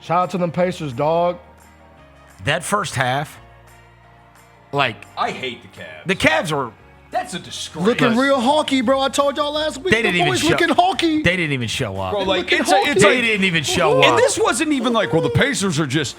Shout out to them Pacers, dog. That first half, like I hate the Cavs. the Cavs were. That's a disgrace. Looking real hawky, bro. I told y'all last week. They didn't even show. looking hawky. They didn't even show up. Bro, like looking it's hawky. They didn't even show up. And this wasn't even like, well, the Pacers are just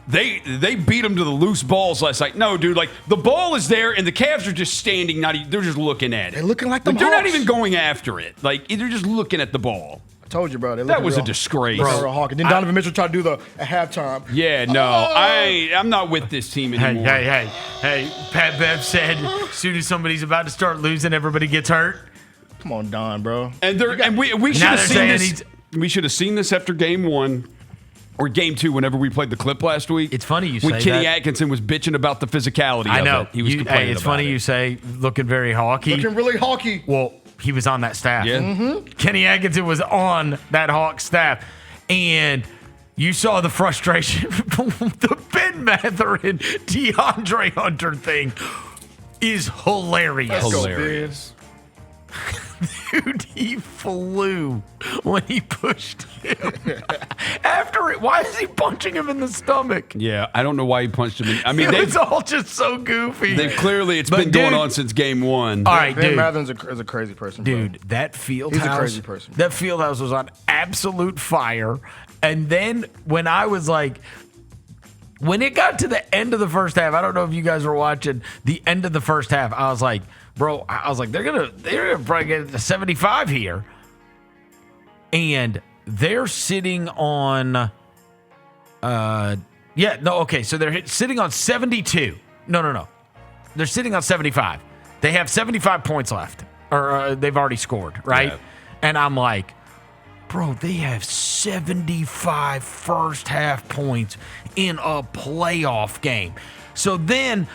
they beat them to the loose balls last night. No, dude, like the ball is there and the Cavs are just standing, they're just looking at it. They're looking like them they're not Hawks. even going after it. Like they're just looking at the ball. I told you, bro. That was a disgrace. Real hawky. Then Donovan Mitchell tried to do the at halftime. Yeah, no, I'm not with this team anymore. Hey, Pat Bev said as soon as somebody's about to start losing, everybody gets hurt. Come on, Don, bro. And we should have seen this. We should have seen this after game 1 or game 2 whenever we played the clip last week. It's funny you say when Kenny that. Atkinson was bitching about the physicality I know. of it. He was complaining it's about funny it. you say looking very hawky. Looking really hawky. Well, he was on that staff. Yeah. Mm-hmm. Kenny Atkinson was on that Hawks staff. And you saw the frustration. The Ben Mathurin, DeAndre Hunter thing is hilarious. Hilarious. Dude, he flew when he pushed him. After it, why is he punching him in the stomach? Yeah, I don't know why he punched him. I mean, It's all just so goofy. it's But been going dude- on since game 1. All right, Ben dude. Mathurin is a crazy person, bro. Dude, that field He's a house. crazy person. That field house was on absolute fire. And then when I was like, when it got to the end of the first half, I don't know if you guys were watching the end of the first half. I was like, bro, they're gonna probably get to 75 here. And they're sitting on so they're sitting on 72. No. They're sitting on 75. They have 75 points left. Or they've already scored, right? Yeah. And I'm like, bro, they have 75 first half points in a playoff game. So then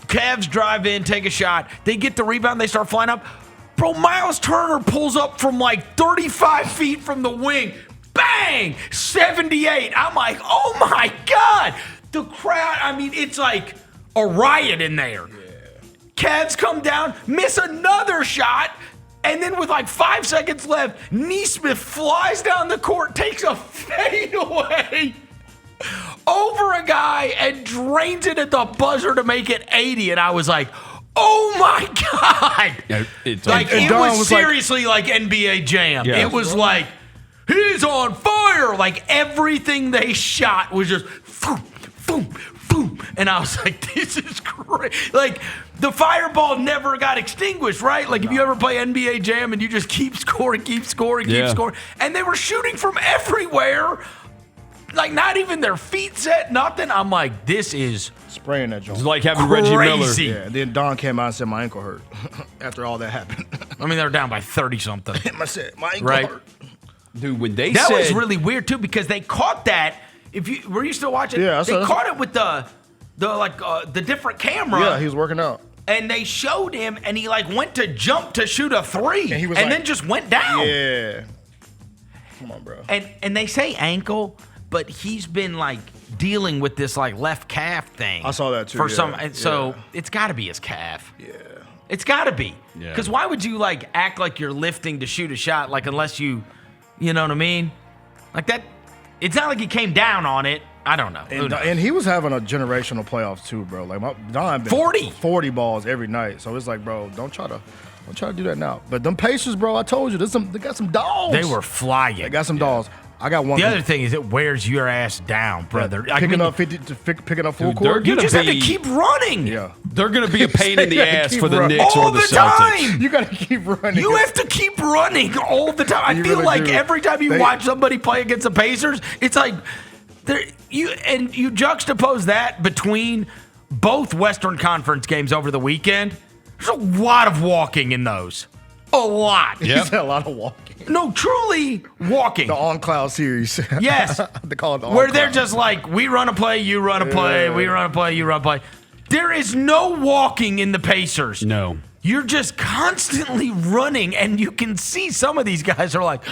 Cavs drive in, take a shot. They get the rebound. They start flying up. Bro, Miles Turner pulls up from like 35 feet from the wing. Bang! 78. I'm like, oh my God. The crowd, I mean, it's like a riot in there. Yeah. Cavs come down, miss another shot. And then with like 5 seconds left, Nesmith flies down the court, takes a fadeaway over a guy and drains it at the buzzer to make it 80. And I was like, oh my God. Yeah, it's like, and it Don was seriously like NBA Jam. Yeah. It was like, he's on fire. Like everything they shot was just boom, boom, boom. And I was like, this is great. Like, the fireball never got extinguished, right? Like, if you ever play NBA Jam and you just keep scoring. And they were shooting from everywhere. Like, not even their feet set, nothing. I'm like, this is Spraying that joint. It's like having crazy. Reggie Miller. Yeah, and then Don came out and said my ankle hurt after all that happened. I mean, they were down by 30-something. my ankle Right. hurt. Dude, when they That said was really weird, too, because they caught that. Were you still watching? Yeah, I saw they that. caught it with the different camera. Yeah, he was working out. And they showed him, and he like went to jump to shoot a three, And he was and like- then just went down. Yeah. Come on, bro. And they say ankle, but he's been like dealing with this like left calf thing. I saw that too, For yeah, some, and so yeah. it's got to be his calf. Yeah. It's got to be. Yeah. Because why would you like act like you're lifting to shoot a shot, like unless you know what I mean? Like that. It's not like he came down on it. I don't know. Who knows? And he was having a generational playoffs too, bro. Like Don been 40 balls every night. So it's like, bro, don't try to do that now. But them Pacers, bro, I told you, they got some dogs. They were flying. They got some dogs. I got one. The other thing is it wears your ass down, brother. Picking up full Dude, court. You gonna just have to be- keep running. Yeah. they're going to be a pain in the Yeah, ass keep for the running. Knicks All or the the Celtics. time. You got to keep running. You have to keep running all the time. I You feel really like do. every time you They- watch somebody play against the Pacers, it's like you juxtapose that between both Western Conference games over the weekend. There's a lot of walking in those. A lot. He said a lot of walking. No, truly walking. The On Cloud series. Yes. They call it the Where On they're Cloud. just like, we run a play, you run a play, we run a play, you run a play. There is no walking in the Pacers. No. You're just constantly running, and you can see some of these guys are like,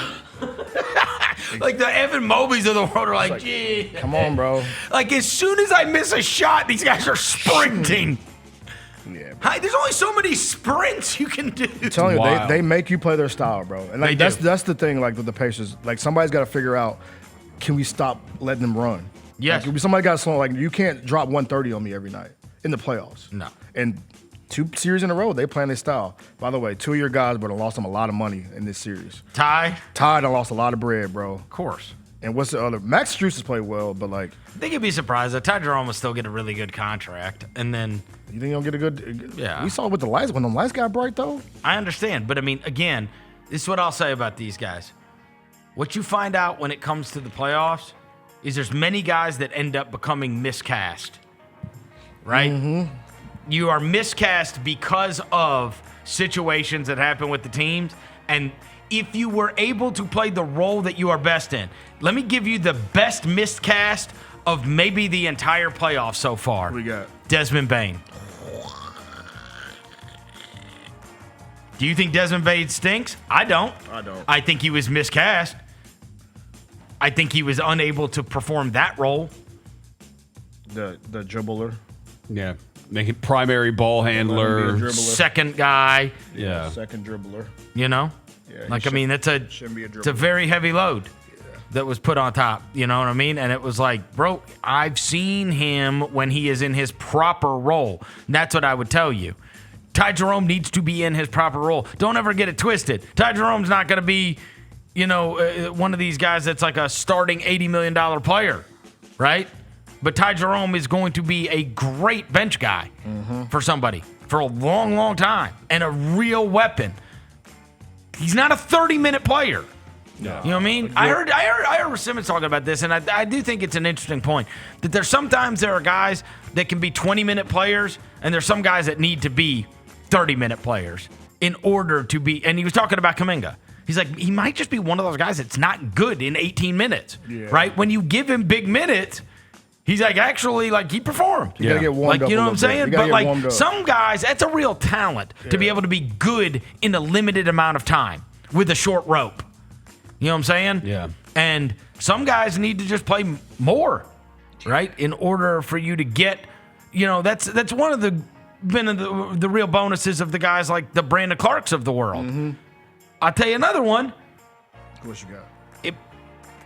like the Evan Mobleys of the world are like, gee. Come on, bro. Like, as soon as I miss a shot, these guys are sprinting. Yeah, bro. Hi, there's only so many sprints you can do. I'm telling you, Wild. they make you play their style, bro. And like They do. that's the thing, like with the Pacers. Like somebody's got to figure out, can we stop letting them run? Yes. Like, if somebody got slow, like you can't drop 130 on me every night in the playoffs. No. And 2 series in a row, they playing their style. By the way, 2 of your guys, but lost them a lot of money in this series. Ty done lost a lot of bread, bro. Of course. And what's the other? Max Strus has played well, but like, I think you'd be surprised that Ty Jerome will still get a really good contract. And then, you think he'll get a good? Yeah. We saw it with the lights when the lights got bright, though. I understand. But I mean, again, this is what I'll say about these guys. What you find out when it comes to the playoffs is there's many guys that end up becoming miscast, right? Mm-hmm. You are miscast because of situations that happen with the teams. And if you were able to play the role that you are best in, let me give you the best miscast of maybe the entire playoff so far. What we got? Desmond Bane. Do you think Desmond Bane stinks? I don't. I think he was miscast. I think he was unable to perform that role. The dribbler. Yeah. Make it primary ball handler. Second guy. Yeah. Second dribbler. You know? Yeah, like, I mean, it's a dribbler. very heavy load that was put on top. You know what I mean? And it was like, bro, I've seen him when he is in his proper role. That's what I would tell you. Ty Jerome needs to be in his proper role. Don't ever get it twisted. Ty Jerome's not going to be, one of these guys that's like a starting $80 million player, right? But Ty Jerome is going to be a great bench guy for somebody for a long, long time and a real weapon. He's not a 30-minute player. No. You know what I mean? I heard Simmons talking about this, and I do think it's an interesting point that there are guys that can be 20-minute players, and there's some guys that need to be 30-minute players in order to be. And he was talking about Kuminga. He's like, he might just be one of those guys that's not good in 18 minutes, right? When you give him big minutes, he's like, actually, like, he performed. You gotta get warmed up. You know what I'm saying? But like some guys, that's a real talent to be able to be good in a limited amount of time with a short rope. You know what I'm saying? Yeah. And some guys need to just play more, right? In order for you to get, that's one of the real bonuses of the guys like the Brandon Clarks of the world. Mm-hmm. I'll tell you another one. What you got?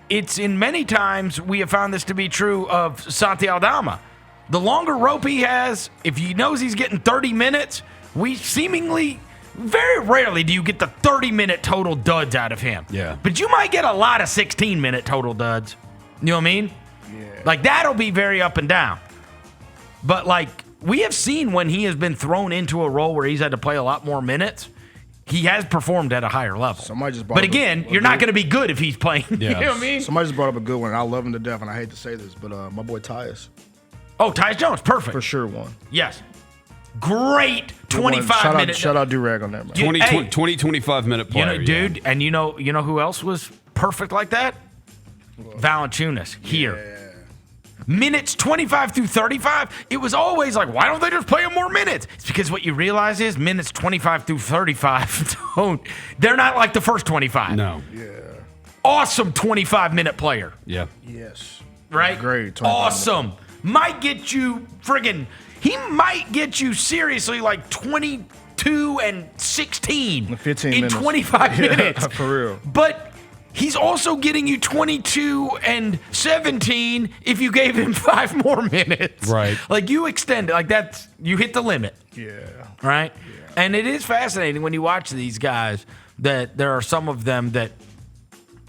It's in many times we have found this to be true of Santi Aldama. The longer rope he has, if he knows he's getting 30 minutes, we seemingly, very rarely do you get the 30-minute total duds out of him. Yeah. But you might get a lot of 16-minute total duds. You know what I mean? Yeah. Like, that'll be very up and down. But, like, we have seen when he has been thrown into a role where he's had to play a lot more minutes, he has performed at a higher level. But again, you're not going to be good if he's playing. Yes. You know what I mean? Somebody just brought up a good one. I love him to death, and I hate to say this, but my boy Tyus. Oh, Tyus Jones, perfect. For sure one. Yes. Great 25 minutes. Shout out Durag on that, man. 25-minute player. Dude, and you know who else was perfect like that? Valanciunas here. Yeah. Minutes 25 through 35, it was always like, why don't they just play him more minutes? It's because what you realize is minutes 25 through 35 they're not like the first 25. No. Yeah. Awesome 25-minute player. Yeah. Yes. Right? Great. Awesome. Might get you he might get you seriously like 22 and 16 15 in minutes. 25 minutes. For real. But he's also getting you 22 and 17 if you gave him 5 more minutes. Right. Like, you extend it. Like, you hit the limit. Yeah. Right? Yeah. And it is fascinating when you watch these guys that there are some of them that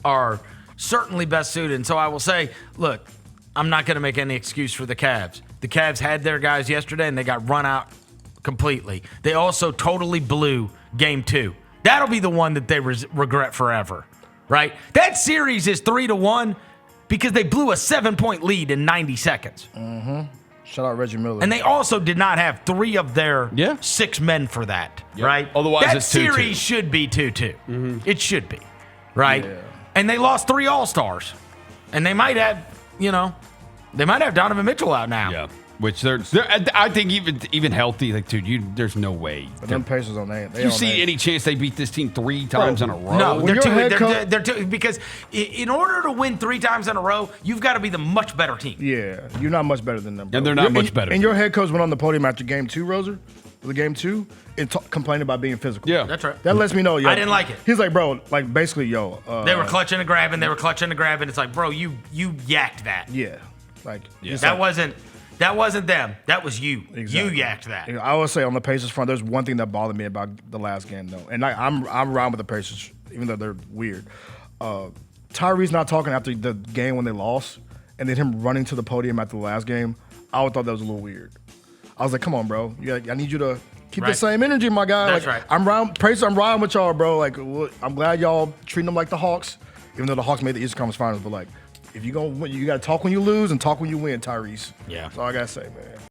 are certainly best suited. And so I will say, look, I'm not going to make any excuse for the Cavs. The Cavs had their guys yesterday, and they got run out completely. They also totally blew Game 2. That'll be the one that they regret forever. Right? That series is 3-1 because they blew a 7-point lead in 90 seconds. Mm-hmm. Shout out Reggie Miller. And they also did not have 3 of their 6 men for that. Yep. Right? Otherwise, that it's 2-2. series should be 2-2. Mm-hmm. It should be. Right? Yeah. And they lost 3 All-Stars. And they might have, they might have Donovan Mitchell out now. Yeah. Which they're I think even healthy, like, dude, there's no way. But them Pacers on that. You see any chance they beat this team 3 times in a row? No, they're too, because in order to win 3 times in a row, you've got to be the much better team. Yeah, you're not much better than them, bro. And they're not much better. And your head coach went on the podium after Game 2, Roser. the game 2 and complaining about being physical. Yeah. That's right. That lets me know, yo. I didn't like it. He's like, bro, like basically, yo. They were clutching and grabbing. It's like, bro, you yacked that. Yeah. Like, it's That like, wasn't them. That was you. Exactly. You yacked that. I would say on the Pacers front, there's one thing that bothered me about the last game, though. And I'm around with the Pacers, even though they're weird. Tyrese not talking after the game when they lost, and then him running to the podium after the last game. I would thought that was a little weird. I was like, come on, bro. I need you to keep the same energy, my guy. That's like, right. Pacers, I'm riding with y'all, bro. Like, I'm glad y'all treating them like the Hawks, even though the Hawks made the Eastern Conference Finals. But like, if you got to talk when you lose and talk when you win, Tyrese. Yeah. That's all I gotta say, man.